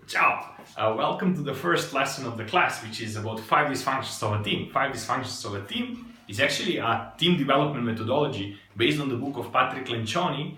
Ciao! Welcome to the first lesson of the class, which is about 5 dysfunctions of a team. 5 dysfunctions of a team is actually a team development methodology based on the book of Patrick Lencioni,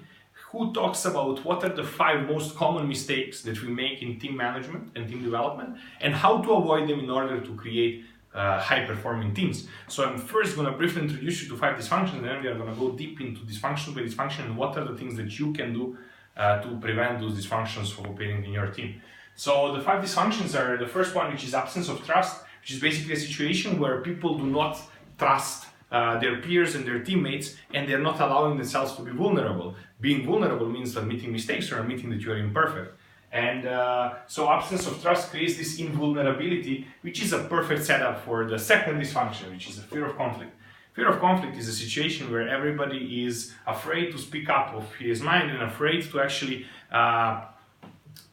who talks about what are the 5 most common mistakes that we make in team management and team development and how to avoid them in order to create high-performing teams. So I'm first going to briefly introduce you to 5 dysfunctions, and then we are going to go deep into dysfunction by dysfunction and what are the things that you can do to prevent those dysfunctions from appearing in your team. So the 5 dysfunctions are the first one, which is absence of trust, which is basically a situation where people do not trust their peers and their teammates, and they're not allowing themselves to be vulnerable. Being vulnerable means admitting mistakes or admitting that you are imperfect. And so absence of trust creates this invulnerability, which is a perfect setup for the second dysfunction, which is the fear of conflict. Fear of conflict is a situation where everybody is afraid to speak up of his mind and afraid to actually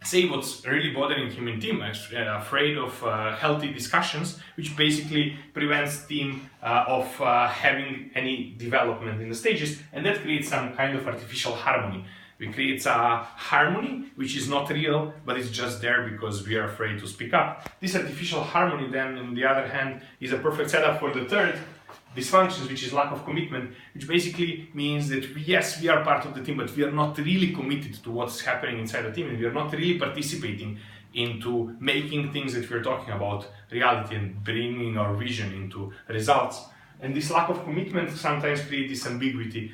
say what's really bothering him in team, afraid of healthy discussions, which basically prevents team of having any development in the stages, and that creates some kind of artificial harmony. It creates a harmony which is not real, but it's just there because we are afraid to speak up. This artificial harmony then, on the other hand, is a perfect setup for the third dysfunctions, which is lack of commitment, which basically means that yes, we are part of the team, but we are not really committed to what's happening inside the team, and we are not really participating into making things that we're talking about reality and bringing our vision into results. And this lack of commitment sometimes creates this ambiguity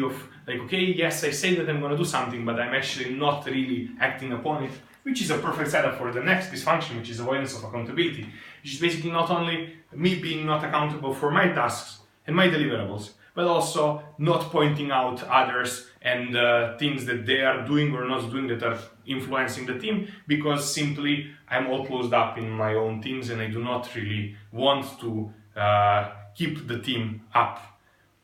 of like, okay, yes, I say that I'm going to do something, but I'm actually not really acting upon it, which is a perfect setup for the next dysfunction, which is avoidance of accountability, which is basically not only me being not accountable for my tasks and my deliverables, but also not pointing out others and things that they are doing or not doing that are influencing the team, because simply I'm all closed up in my own things and I do not really want to keep the team up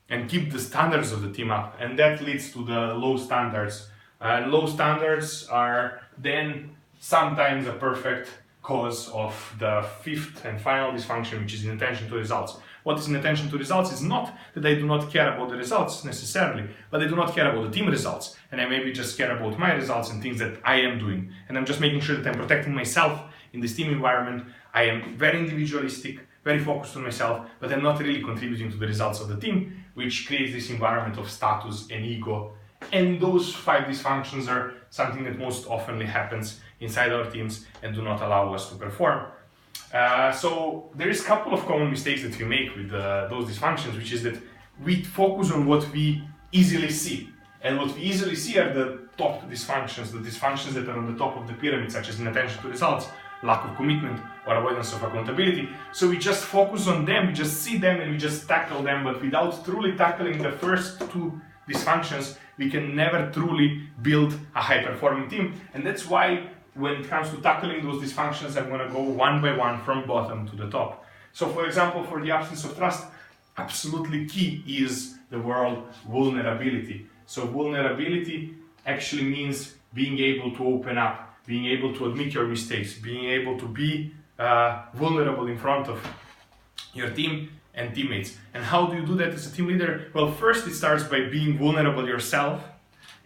and keep the standards of the team up, and that leads to the low standards. Low standards are then sometimes a perfect cause of the fifth and final dysfunction, which is inattention to results. What is inattention to results is not that I do not care about the results necessarily, but I do not care about the team results, and I maybe just care about my results and things that I am doing, and I'm just making sure that I'm protecting myself in this team environment. I am very individualistic, very focused on myself, but I'm not really contributing to the results of the team, which creates this environment of status and ego. And those 5 dysfunctions are something that most often happens inside our teams and do not allow us to perform. So there is a couple of common mistakes that we make with those dysfunctions, which is that we focus on what we easily see. And what we easily see are the top dysfunctions, the dysfunctions that are on the top of the pyramid, such as inattention to results, lack of commitment, or avoidance of accountability. So we just focus on them, we just see them and we just tackle them, but without truly tackling the first 2 dysfunctions, we can never truly build a high-performing team. And that's why when it comes to tackling those dysfunctions, I'm going to go one by one from bottom to the top. So for example, for the absence of trust, absolutely key is the word vulnerability. So vulnerability actually means being able to open up, being able to admit your mistakes, being able to be vulnerable in front of your team and teammates. And how do you do that as a team leader? Well, first it starts by being vulnerable yourself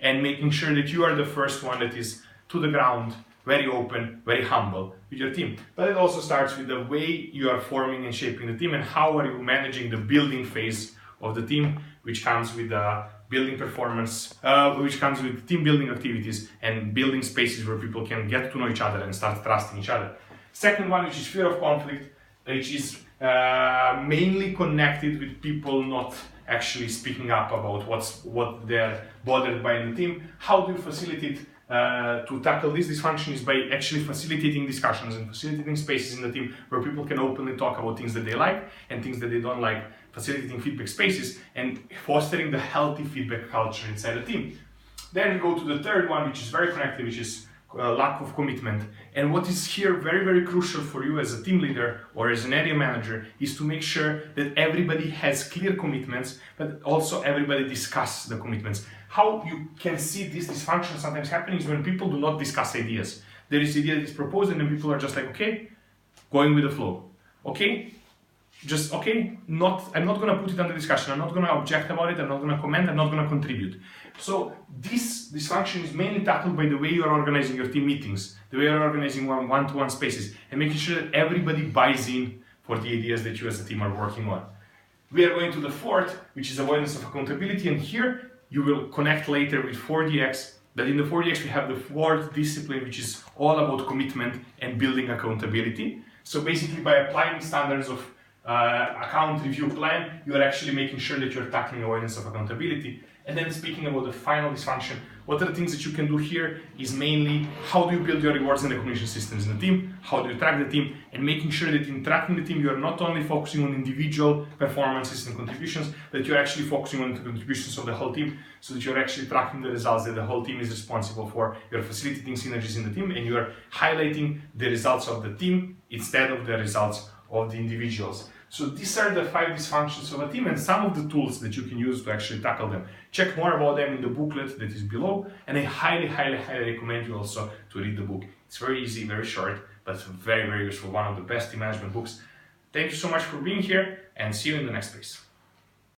and making sure that you are the first one that is to the ground, very open, very humble with your team. But it also starts with the way you are forming and shaping the team and how are you managing the building phase of the team, which comes with building performance, which comes with team building activities and building spaces where people can get to know each other and start trusting each other. Second one, which is fear of conflict, which is mainly connected with people not actually speaking up about what they're bothered by in the team. How do you facilitate to tackle this dysfunction is by actually facilitating discussions and facilitating spaces in the team where people can openly talk about things that they like and things that they don't like, facilitating feedback spaces and fostering the healthy feedback culture inside the team. Then we go to the third one, which is very connected, which is lack of commitment. And what is here very, very crucial for you as a team leader or as an area manager is to make sure that everybody has clear commitments, but also everybody discuss the commitments. How you can see this dysfunction sometimes happening is when people do not discuss ideas. There is an idea that is proposed and then people are just like, okay, going with the flow. Okay, just okay, I'm not going to put it under discussion, I'm not going to object about it, I'm not going to comment, I'm not going to contribute. So this dysfunction is mainly tackled by the way you are organizing your team meetings, the way you're organizing one-to-one spaces, and making sure that everybody buys in for the ideas that you as a team are working on. We are going to the fourth, which is avoidance of accountability, and here you will connect later with 4DX, that in the 4DX we have the fourth discipline, which is all about commitment and building accountability. So basically by applying standards of account review plan, you are actually making sure that you're tackling avoidance of accountability. And then speaking about the final dysfunction, what are the things that you can do here is mainly how do you build your rewards and recognition systems in the team, how do you track the team, and making sure that in tracking the team you are not only focusing on individual performances and contributions, but you're actually focusing on the contributions of the whole team, so that you're actually tracking the results that the whole team is responsible for. You're facilitating synergies in the team, and you're highlighting the results of the team instead of the results of the individuals. So these are the 5 dysfunctions of a team and some of the tools that you can use to actually tackle them. Check more about them in the booklet that is below, and I highly recommend you also to read the book. It's very easy, very short, but it's very useful, one of the best team management books. Thank you so much for being here, and see you in the next space.